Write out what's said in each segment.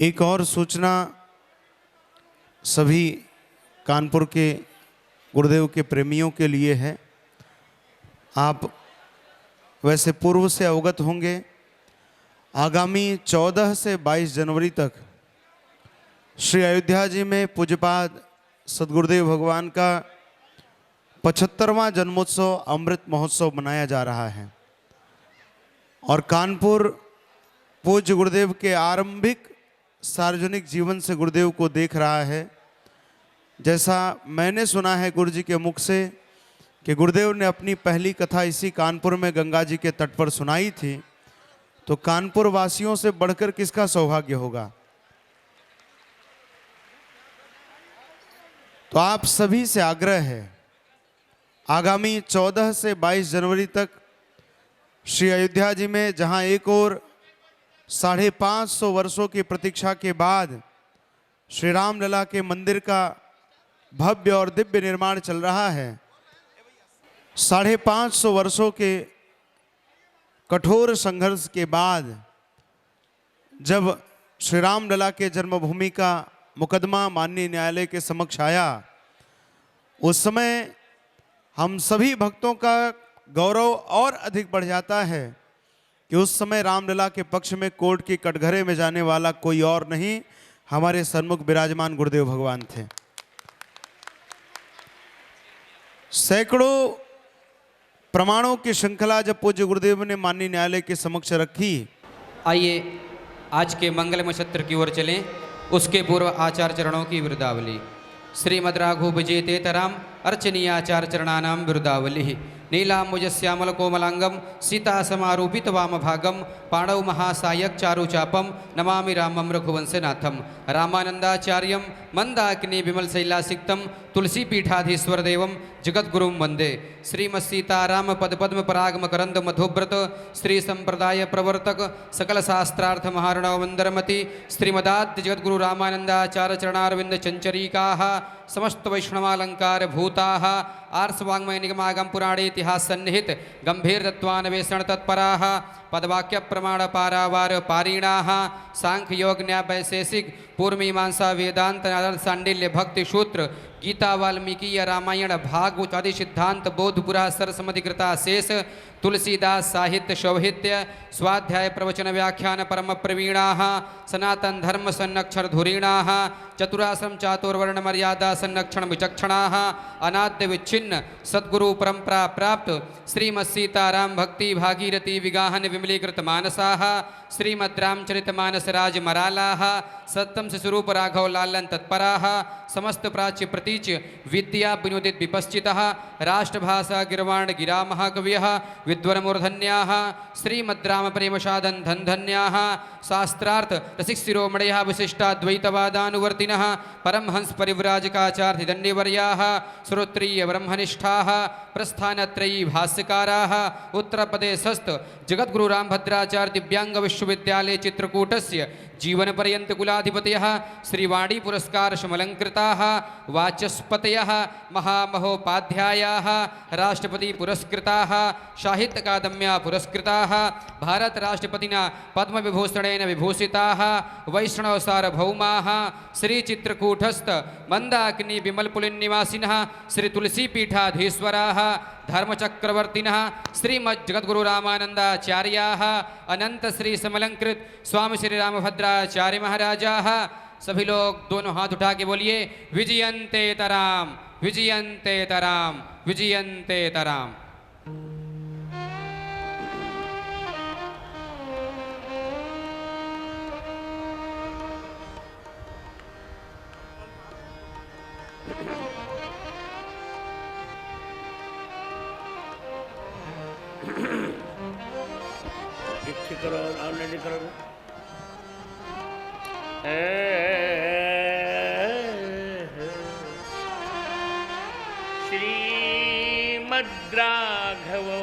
एक और सूचना सभी कानपुर के गुरुदेव के प्रेमियों के लिए है। आप वैसे पूर्व से अवगत होंगे, आगामी 14 से 22 जनवरी तक श्री अयोध्या जी में पूज्यपाद सद्गुरुदेव भगवान का 75वां जन्मोत्सव अमृत महोत्सव मनाया जा रहा है और कानपुर पूज्य गुरुदेव के आरंभिक सार्वजनिक जीवन से गुरुदेव को देख रहा है। जैसा मैंने सुना है गुरु जी के मुख से कि गुरुदेव ने अपनी पहली कथा इसी कानपुर में गंगा जी के तट पर सुनाई थी, तो कानपुर वासियों से बढ़कर किसका सौभाग्य होगा। तो आप सभी से आग्रह है, आगामी 14 से 22 जनवरी तक श्री अयोध्या जी में, जहां एक और 550 वर्षों की प्रतीक्षा के बाद श्री रामलला के मंदिर का भव्य और दिव्य निर्माण चल रहा है, 550 वर्षों के कठोर संघर्ष के बाद जब श्री रामलला के जन्मभूमि का मुकदमा माननीय न्यायालय के समक्ष आया, उस समय हम सभी भक्तों का गौरव और अधिक बढ़ जाता है कि उस समय रामलला के पक्ष में कोर्ट की कटघरे में जाने वाला कोई और नहीं, हमारे सन्मुख विराजमान गुरुदेव भगवान थे। सैकड़ों प्रमाणों की श्रृंखला जब पूज्य गुरुदेव ने माननीय न्यायालय के समक्ष रखी। आइए आज के मंगलमय सत्र की ओर चलें। उसके पूर्व आचार चरणों की बिरुदावली। श्रीमद् राघव विजेतेतराम अर्चनीय आचार चरणानां बिरुदावली। नीलाम्बुजश्यामल कोमलांगम सीता समारूपित वाम भागम पाणौ महासायक चारु चापम नमामि रामं रघुवंशनाथम। रामानंदाचार्यम मंदाकिनी विमल शैलासिक्तम तुलसी पीठाधीश्वर देवम जगद्गुरुं वंदे। श्रीमत्सीताराम पदपद्म परागम करंद मधुव्रत श्री संप्रदाय प्रवर्तक सकल शास्त्रार्थ महारणव मंदरमति श्रीमदाद्य जगद्गुरु रामानंदाचार्य चरणारविंद चंचरीकाः समस्त वैष्णवालंकार भूताः आर्षवाङ्मय निगमागम पुराणे इतिहास सन्निहित गंभीर तत्वान्वेषण तत्पराः पदवाक्य प्रमाण पारावार पारीणाः सांख्य योग न्याय वैशेषिक पूर्व मीमांसा वेदांत नारद सांडिल्य भक्ति सूत्र गीता वाल्मीकि रामायण भागवत आदि सिद्धांत बोधपुरा सरसमधिकृता शेष तुलसीदास साहित्य सौहित्य स्वाध्याय प्रवचन व्याख्यान परम प्रवीणाः सनातन धर्म संरक्षण धुरीणाः चतुराश्रम चातुर्वर्ण मर्यादा संरक्षण विचक्षणाः अनाद्य विच्छिन्न सद्गुरु परंपरा प्राप्त श्रीमत् सीताराम भक्ति भागीरथी विगाहन विमलीकृत मानसाः श्रीमद् रामचरित मानस राज मरालाः सत्यम शिशुरूप राघव लालन तत्पराः समस्त प्राच्य प्रतीच विद्या विनोदित विपश्चितः राष्ट्रभाषा गिरवाण गिरा महाकवयः विद्वन्मूर्धन्याः श्रीमद् राम प्रेम साधन धन्धन्याः शास्त्रार्थ रसिक शिरोमणयः विशिष्टाद्वैतवादानुवर्तिनः परमहंस परिव्राजकाचार्य दंडीवर्याः श्रोत्रिय ब्रह्मनिष्ठाः प्रस्थानत्रयी भाष्यकाराः उत्तरप्रदेशस्थ जगद्गुरु रामभद्राचार्य दिव्यांग विश्वविद्यालय चित्रकूटस्य जीवन पर्यंत कुलाधिपतयः श्रीवाणी पुरस्कार समलंकृताः वाचस्पतयः महामहोपाध्यायाः राष्ट्रपति पुरस्कृताः साहित्य अकादम्या पुरस्कृताः भारत राष्ट्रपतिना पद्म विभूषणेन विभूषिताः वैष्णव सार्वभौमाः श्री चित्रकूटस्थ मंदाकिनी विमलपुलिन निवासिनः श्री तुलसी पीठाधीश्वराः धर्मचक्रवर्तिनः श्रीमद् जगद्गुरु रामानंदाचार्याः अनंत श्री समलंकृत स्वामी श्री रामभद्राचार्य महाराजाः। सभी लोग दोनों हाथ उठा के बोलिए विजयन्ते तराम विजयन्ते तराम विजयन्ते तराम। करो ऑलरेडी करो। श्रीमद् राघवो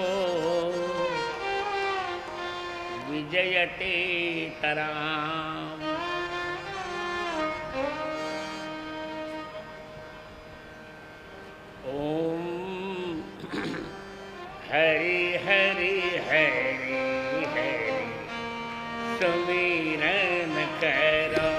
विजयते तराम। ओम हरि हरि हरि हरि सुमिरन करो।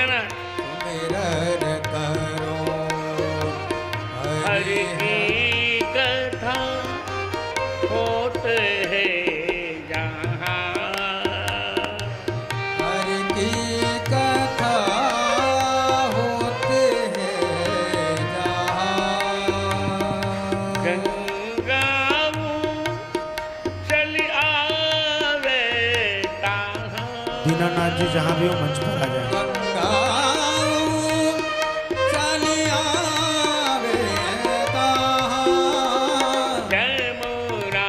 गाना सुमिरन करो हरि की कथा होत है जहाँ हरि की कथा होते हैं जहाँ गंगाऊ चली आवे ताहाँ दीनानाथ जी जहाँ भी हो मंच पर आ जाए। गंगाऊ चलिया जमुना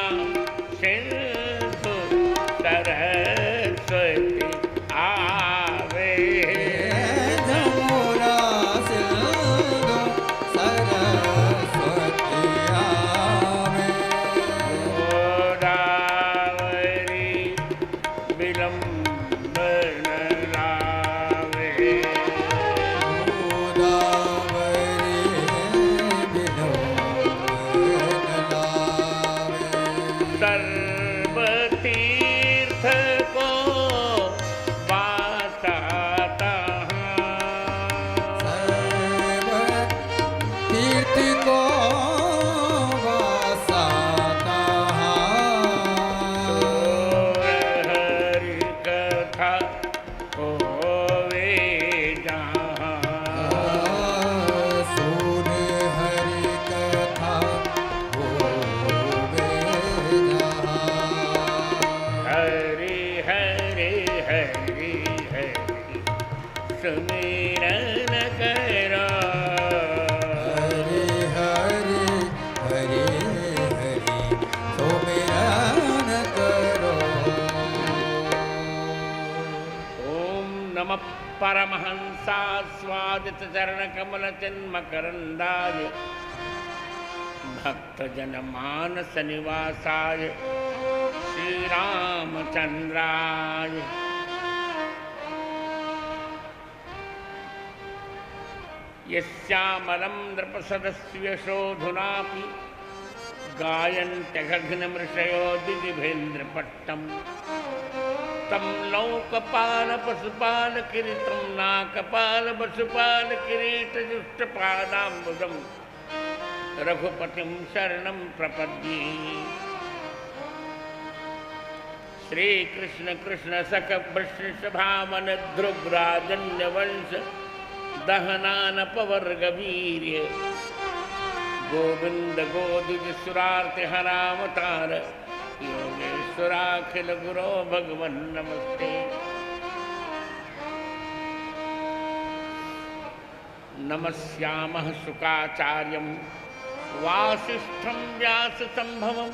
सिंधु सरस्वती आवे जमुना सिंधु सरस्वती आवे गोदावरी विलंबन लावे गोदावरी विलोकन लावे सर्वतीर्थ को वासाता सर्व तीर्थ को वासाता हरि कथा होवे जहाँ सुन हरि कथा होवे जहाँ हरि हरि हरि हरि सुमिरन करो हरि हरि हरि हरि सुमिरन करो ओम नमः परमहंसा स्वादित चरण कमल चिन्मकरंदाय भक्तजन मानस निवासाय श्री रामचंद्राय यस्यामलं नृपसदस्य शोधुनापि गायन्त्यघघ्नमृषयो दिदिभेन्द्रपट्टम् तं लोकपाल पशुपाल किरीटं नाकपाल वसुपाल किरीटजुष्टपादाम्बुजं रघुपतिं शरणं प्रपद्ये श्री कृष्ण कृष्ण सख वृष्णिषभावन ध्रुवराजन्य वंश दहनान पवर्ग वीर्य गोविंद गोदिज सुरार्ति हरावतार योगेश्वराखिल गुरो भगवन् नमस्ते नमस्यामः शुकाचार्यं वासिष्ठं व्याससंभवं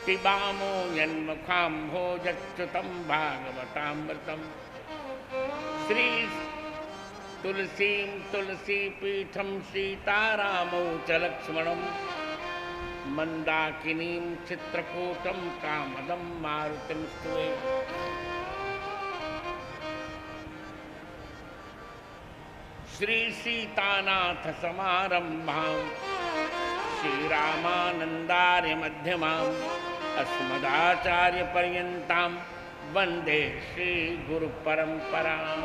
पिबामो यन्मुखाम्भोजच्युतं भागवतामृतं श्री तुलसीं तुलसीपीठं सीतारामौ च लक्ष्मणं मंदाकिनीं चित्रकूटं कामदं मारुतिं स्तुवे श्री सीतानाथ समारंभां श्रीरामानन्दार्य मध्यमाम् अस्मदाचार्य पर्यन्तां वन्दे श्री गुरुपरम्पराम्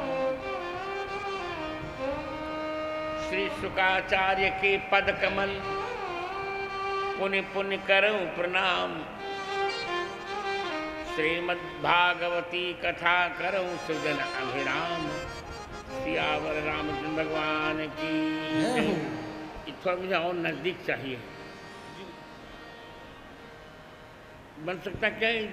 श्री शुकाचार्य के पद कमल पुण्य पुण्य करऊं प्रणाम श्रीमद्भागवती कथा करऊं सुजन अभिराम सियावर रामचंद्र भगवान की जय। थोड़ा मुझे और नजदीक चाहिए बन सकता क्या है?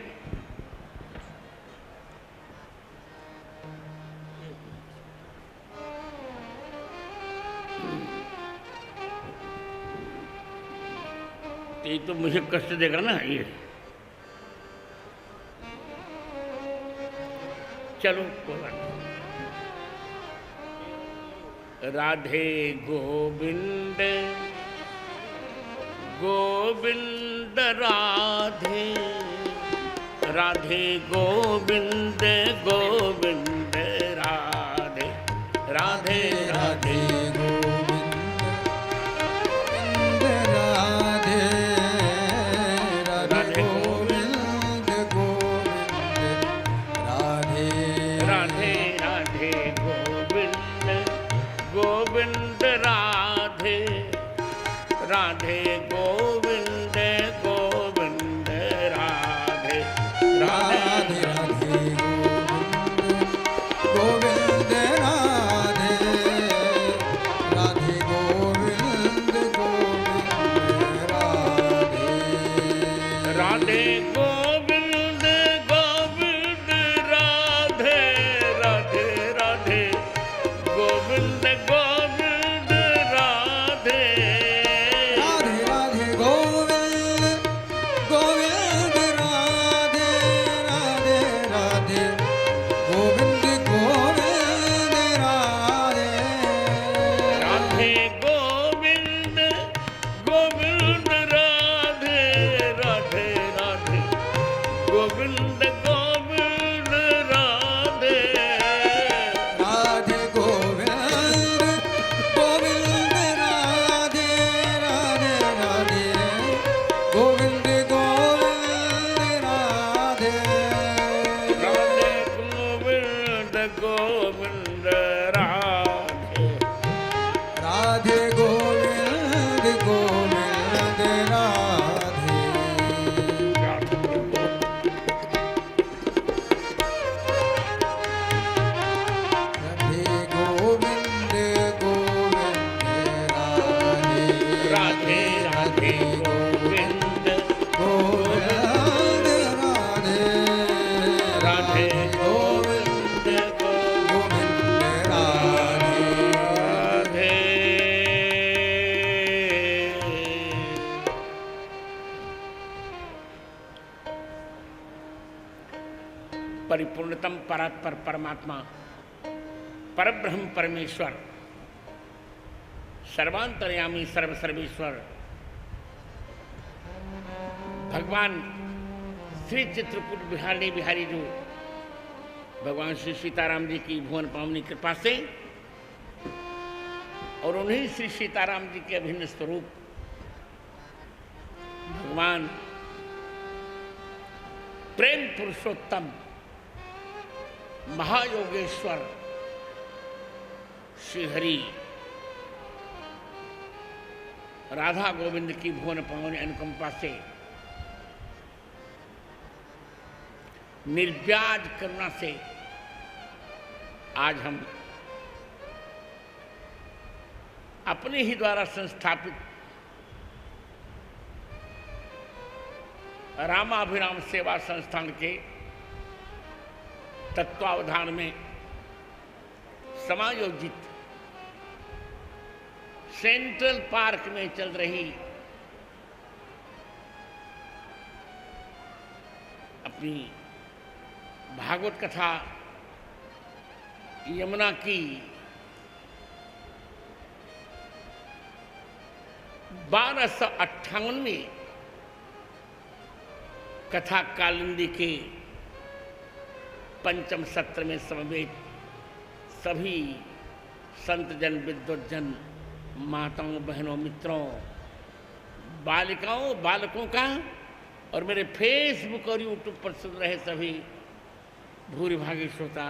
ये तो मुझे कष्ट देगा ना ये। चलो कोई बात नहीं। राधे गोविंद गोविंद राधे राधे गोविंद गोविंद राधे राधे राधे गोविंद राधे राधे गोविंद गोविंद राधे राधे राधे गोविंद गोविंद राधे राधे गोविंद गोविंद राधे राधे गोविंद गोविंद राधे राधे राधे गोविंद गोविंद राधे राधे गोविंद गोविंद राधे राधे। परिपूर्णतम परात्पर परमात्मा परब्रह्म परमेश्वर सर्वांतर्यामी सर्वसर्वेश्वर भगवान श्री चित्रकूट बिहारी बिहारी जो भगवान श्री सीताराम जी की भुवन पावनी कृपा से और उन्हीं श्री सीताराम जी के अभिन्न स्वरूप भगवान प्रेम पुरुषोत्तम महायोगेश्वर श्री हरि राधा गोविंद की भुवन पावनी अनुकंपा से निर्व्याज करुणा से आज हम अपने ही द्वारा संस्थापित रामाभिराम सेवा संस्थान के तत्वावधान में समायोजित सेंट्रल पार्क में चल रही अपनी भागवत कथा यमुना की 1258वें कथा कालिंदी के पंचम सत्र में समवेत सभी संत जन विद्वत जन माताओं बहनों मित्रों बालिकाओं बालकों का और मेरे फेसबुक और यूट्यूब पर सुन रहे सभी भूरि भागी श्रोता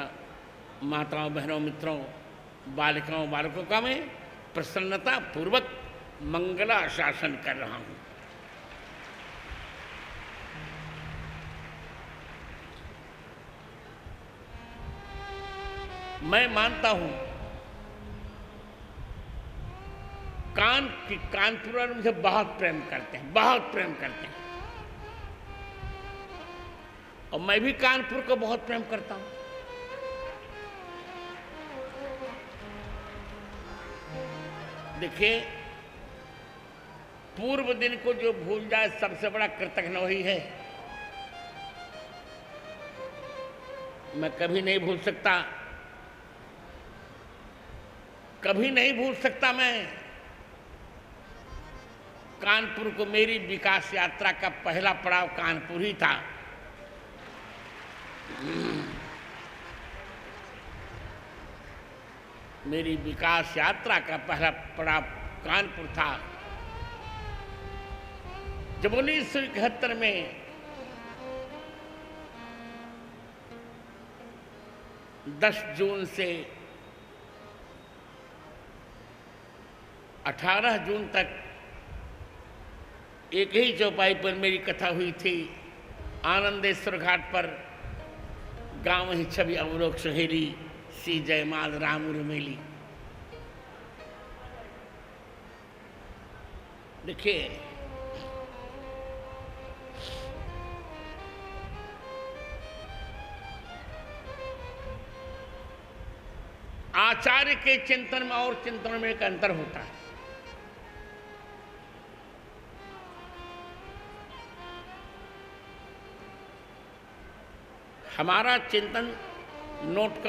माताओं बहनों मित्रों बालिकाओं बालकों का मैं प्रसन्नता पूर्वक मंगलाशासन कर रहा हूं। मैं मानता हूं कानपुर वाले मुझे बहुत प्रेम करते हैं, बहुत प्रेम करते हैं और मैं भी कानपुर को बहुत प्रेम करता हूं। देखिए पूर्व दिन को जो भूल जाए सबसे बड़ा कृतघ्न वही है। मैं कभी नहीं भूल सकता, कभी नहीं भूल सकता मैं कानपुर को। मेरी विकास यात्रा का पहला पड़ाव कानपुर ही था। मेरी विकास यात्रा का पहला पड़ाव कानपुर था जब 1971 में दस जून से 18 जून तक एक ही चौपाई पर मेरी कथा हुई थी। आनंदेश्वर घाट पर गांव ही छवि अवलोक सहेली सी जयमाल राम उर्मेली। देखिए आचार्य के चिंतन में और चिंतन में एक अंतर होता है। हमारा चिंतन नोट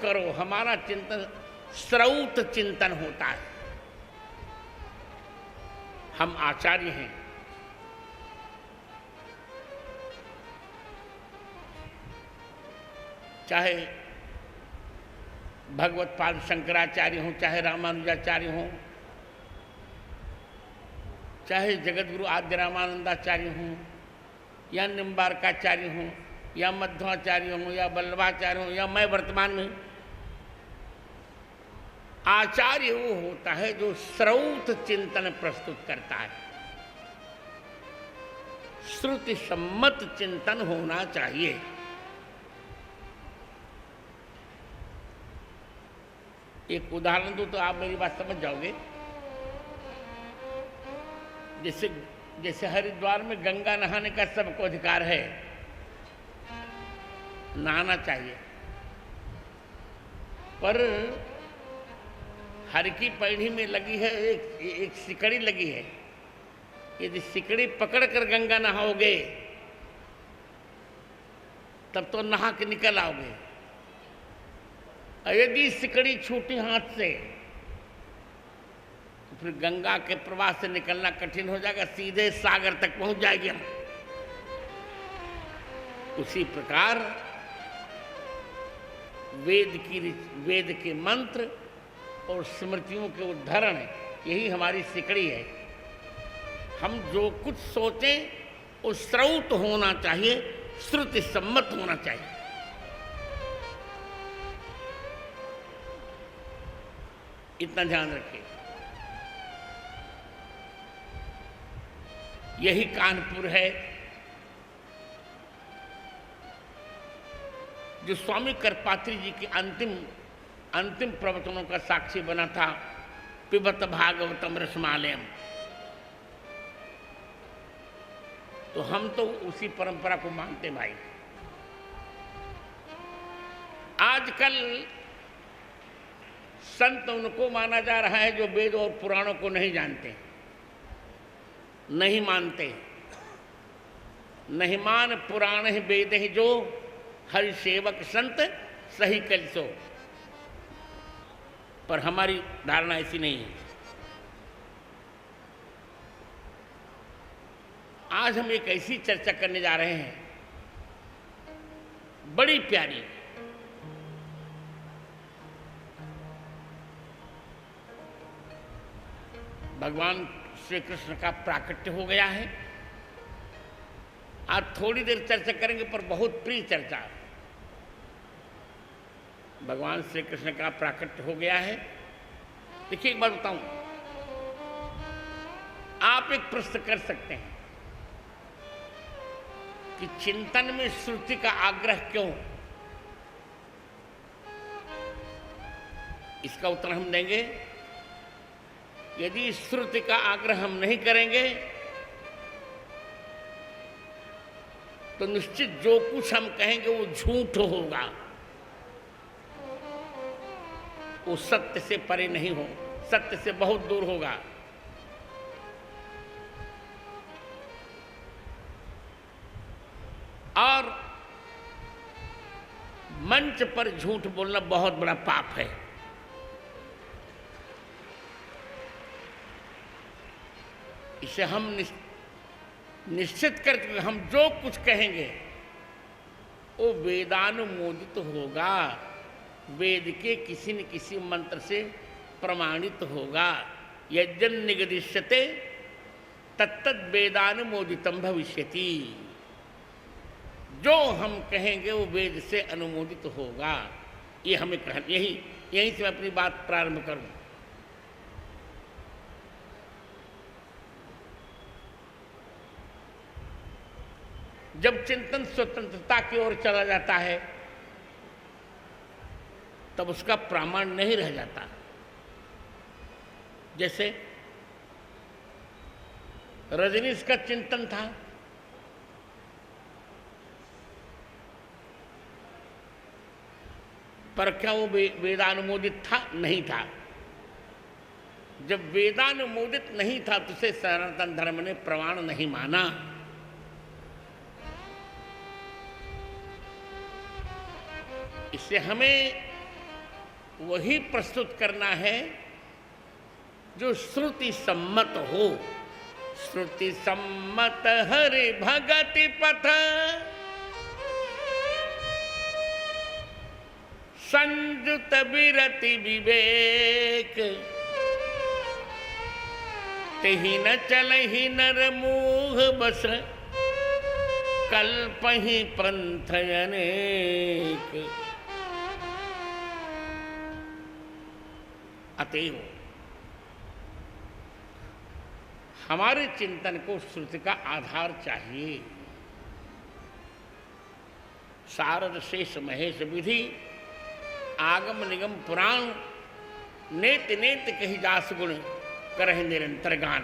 करो, हमारा चिंतन श्रौत चिंतन होता है। हम आचार्य हैं, चाहे भगवत पाद शंकराचार्य हों, चाहे रामानुजाचार्य हों, चाहे जगतगुरु आद्य रामानंदाचार्य हों, या निम्बारकाचार्य हों, या मध्वाचार्य हों या वल्लभाचार्य हों या मैं वर्तमान में, आचार्य वो होता है जो श्रौत चिंतन प्रस्तुत करता है। श्रुति सम्मत चिंतन होना चाहिए। एक उदाहरण दूं तो आप मेरी बात समझ जाओगे। जैसे हरिद्वार में गंगा नहाने का सबको अधिकार है, नहाना चाहिए, पर हर की पैड़ी में लगी है एक सिकड़ी लगी है। यदि सिकड़ी पकड़ कर गंगा नहाओगे तब तो नहा के निकल आओगे, और यदि सिकड़ी छूटी हाथ से तो फिर गंगा के प्रवाह से निकलना कठिन हो जाएगा, सीधे सागर तक पहुंच जाएगी हम। उसी प्रकार वेद के मंत्र और स्मृतियों के उद्धरण, यही हमारी सिकड़ी है। हम जो कुछ सोचें वो श्रौत होना चाहिए, श्रुति सम्मत होना चाहिए। इतना ध्यान रखिए। यही कानपुर है जो स्वामी करपात्री जी की अंतिम प्रवचनों का साक्षी बना था। पिबत भागवतम रसमालयम। तो हम तो उसी परंपरा को मानते भाई। आजकल संत उनको माना जा रहा है जो वेद और पुराणों को नहीं जानते, नहीं मानते। नहीं मान पुराण ही वेद ही जो, हरि सेवक संत सही कलसो। पर हमारी धारणा ऐसी नहीं है। आज हम एक ऐसी चर्चा करने जा रहे हैं, बड़ी प्यारी। भगवान श्री कृष्ण का प्राकट्य हो गया है। आज थोड़ी देर चर्चा करेंगे, पर बहुत प्रिय चर्चा। भगवान श्री कृष्ण का प्राकट्य हो गया है। देखिए एक बात बताऊं, आप एक प्रश्न कर सकते हैं कि चिंतन में श्रुति का आग्रह क्यों? इसका उत्तर हम देंगे। यदि श्रुति का आग्रह हम नहीं करेंगे तो निश्चित जो कुछ हम कहेंगे वो झूठ होगा, वो सत्य से परे नहीं हो, सत्य से बहुत दूर होगा। और मंच पर झूठ बोलना बहुत बड़ा पाप है। इसे हम निश्चित करके हम जो कुछ कहेंगे वो वेदानुमोदित होगा, वेद के किसी न किसी मंत्र से प्रमाणित होगा। यज्जन निगदिश्यते तत्तद वेदानुमोदितम भविष्यति। जो हम कहेंगे वो वेद से अनुमोदित होगा। ये हमें कहना, यहीं से मैं अपनी बात प्रारंभ करूं। जब चिंतन स्वतंत्रता की ओर चला जाता है तब उसका प्रमाण नहीं रह जाता। जैसे रजनीश का चिंतन था, पर क्या वो वेदानुमोदित था? नहीं था। जब वेदानुमोदित नहीं था तो उसे सनातन धर्म ने प्रमाण नहीं माना। इससे हमें वही प्रस्तुत करना है जो श्रुति सम्मत हो। श्रुति सम्मत हरि भगति पथ संयुत विरति विवेक तेहि न चलहि नर मुह बस कल्प ही पंथ अनेक। अतएव हमारे चिंतन को श्रुति का आधार चाहिए। शारद शेष महेश विधि आगम निगम पुराण नेत नेत कही जास गुण करहि निरंतर गान।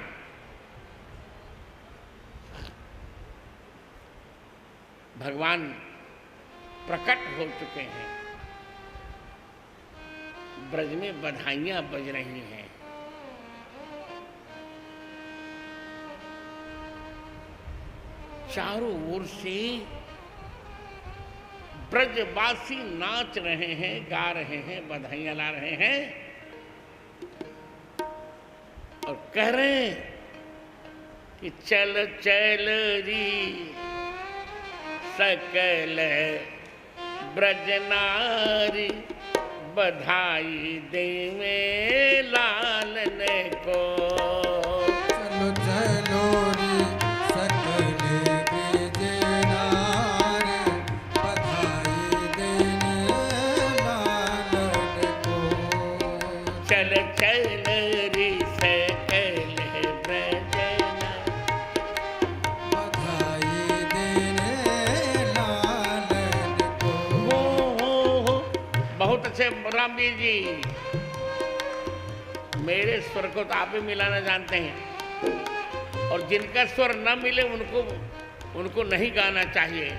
भगवान प्रकट हो चुके हैं, ब्रज में बधाइयां बज रही हैं। चारों ओर से ब्रजवासी नाच रहे हैं, गा रहे हैं, बधाइयां ला रहे हैं और कह रहे हैं कि चल चल री सकल ब्रजनारी, बधाई देवे लालन को। चलो चलो रे सकल ब्रजनार, बधाई देने लालन को। चल चल री सकल ब्रजनार, बधाई देने लालन को। हो। बहुत अच्छे रामवीर जी, मेरे स्वर को तो आप ही मिलाना जानते हैं, और जिनका स्वर न मिले उनको नहीं गाना चाहिए।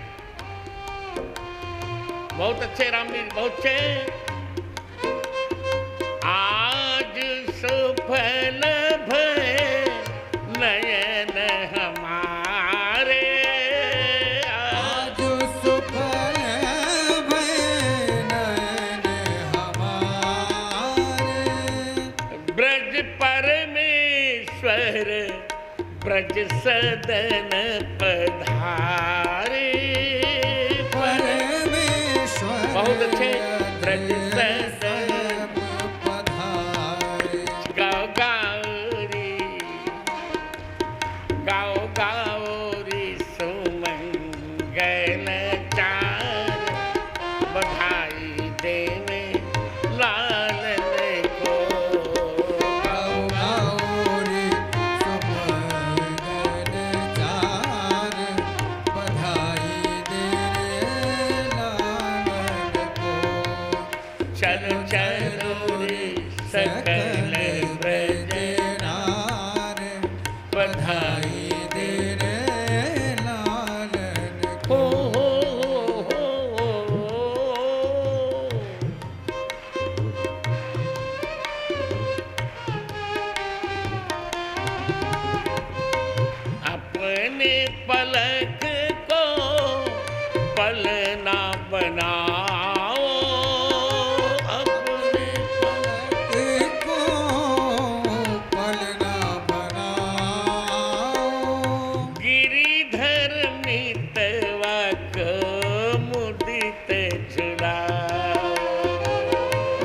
बहुत अच्छे रामवीर, बहुत अच्छे। आज सुफल भय नयन हमारे, आज सुफल भय नयन हमारे। ब्रज परमेश्वर ब्रज सदन पधारे। परमेश्वर बहुत अच्छे। ब्रज सदन पधारे। गाओ गाओ रे, गाओ गाओ रे सुमंगल चार, बधाई देवे लालन को। गाओ गाओ रे सुमंगल चार, बधाई दे रे लालन को। चलो चलो रे सकल ब्रजनार, बधाई दे रे लालन हो को। हो। अपने पलक को पलना बनाओ, अपने पलक को पलना बनाओ। गिरिधर मितवा को मुदित झुलाओ।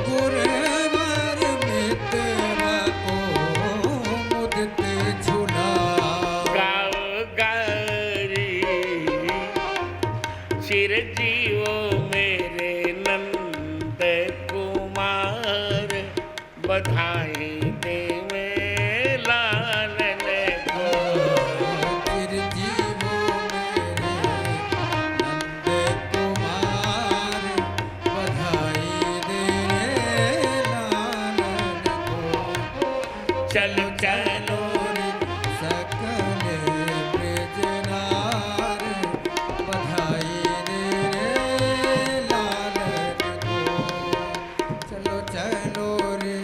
गुरुवर मितवा को मुदित झुलाओ। गाओ गारी चिरजीवो मेरे नंद कुमार, बधाई देवे लालन को। चिरजीवो मेरे नंद कुमार, बधाई दे रे लालन को। चलो चलो सकल ब्रजनार, बधाई दे रे लालन को। चलो चलो रे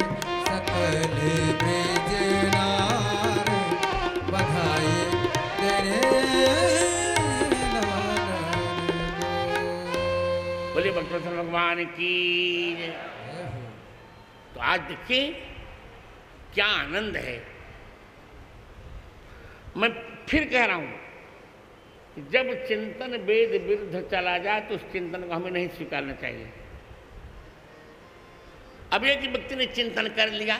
सकल ब्रजनार, बधाई दे रे लालन को। बोलिए भक्तवत्सल भगवान की जय। तो आज देखिए क्या आनंद है। मैं फिर कह रहा हूं कि जब चिंतन वेद विरुद्ध चला जाए तो उस चिंतन को हमें नहीं स्वीकारना चाहिए। अब एक व्यक्ति ने चिंतन कर लिया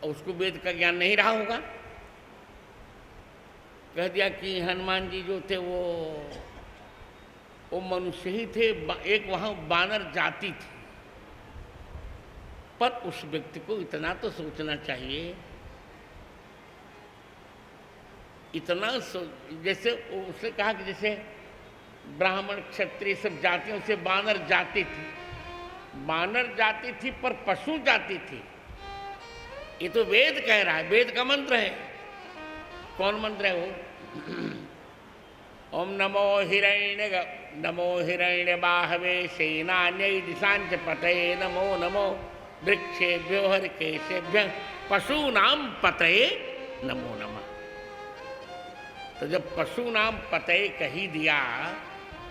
और उसको वेद का ज्ञान नहीं रहा होगा, कह दिया कि हनुमान जी जो थे वो मनुष्य ही थे, एक वहाँ वानर जाति थी। पर उस व्यक्ति को इतना तो सोचना चाहिए, जैसे उसने कहा कि जैसे ब्राह्मण क्षत्रिय सब जातियों से वानर जाति थी, वानर जाति थी पर पशु जाति थी। ये तो वेद कह रहा है, वेद का मंत्र है। कौन मंत्र है वो? ओम नमो हिरण्य बाहवे सेनान्यै दिशांच पतये नमो नमो वृक्षेभ्यो हरिकेशेभ्य पशूनां पतये नमो नमः। तो जब पशूनां पतये कही दिया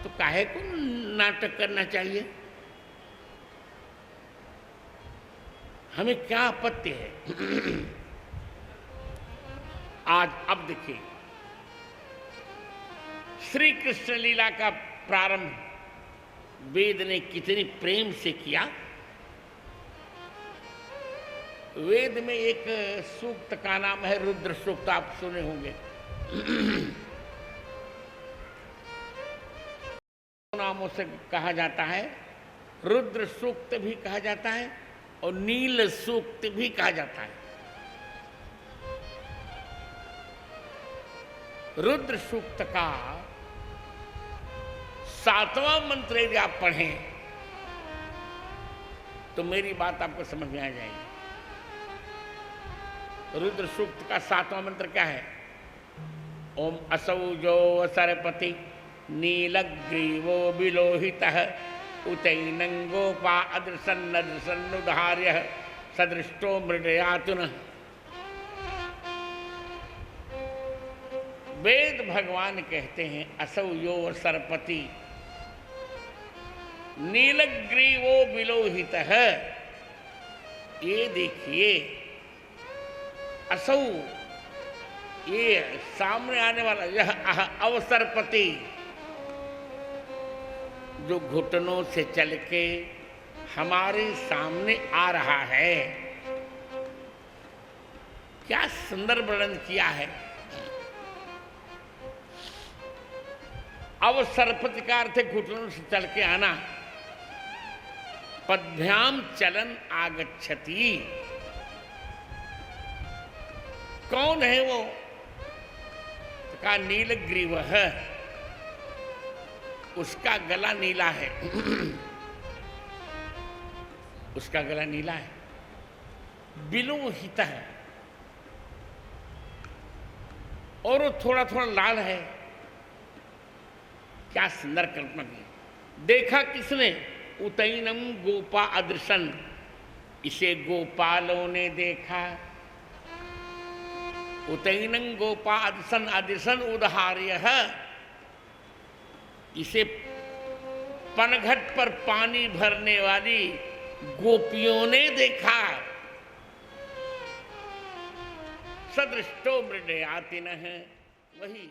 तो काहे को नाटक करना चाहिए? हमें क्या आपत्ति है? आज अब देखिए, श्री कृष्ण लीला का प्रारंभ वेद ने कितनी प्रेम से किया। वेद में एक सूक्त का नाम है रुद्र सूक्त, आप सुने होंगे। नामों से कहा जाता है, रुद्र सूक्त भी कहा जाता है और नील सूक्त भी कहा जाता है। रुद्र सूक्त का 7वां मंत्र यदि आप पढ़ें तो मेरी बात आपको समझ में आ जाएगी। रुद्र सूक्त का 7वां मंत्र क्या है? ओम असौ जो सरपति नीलग्रीवो विलोहितः उतैनंगोपा अदृसन्नुधार्य सदृष्टो मृडयातुनः। वेद भगवान कहते हैं असौ यो सरपति नीलग्रीवो विलोहितः। ये देखिए, असौ ये सामने आने वाला यह अवसरपति जो घुटनों से चल के हमारे सामने आ रहा है, क्या सुंदर वर्णन किया है। अवसरपति का अर्थ है घुटनों से चल के आना। पद्भ्याम चलन आगच्छति। कौन है वो? का नीलग्रीव है, उसका गला नीला है। उसका गला नीला है, विलोहित है, और वो थोड़ा थोड़ा लाल है। क्या सुंदर कल्पना की। देखा किसने? उतैनम गोपा अदृशन। इसे गोपालों ने देखा। उतैनं गोपा अदृशन, अदृशन उदाहार्य है। इसे पनघट पर पानी भरने वाली गोपियों ने देखा। सदृष्टो मृडयातिनः, वही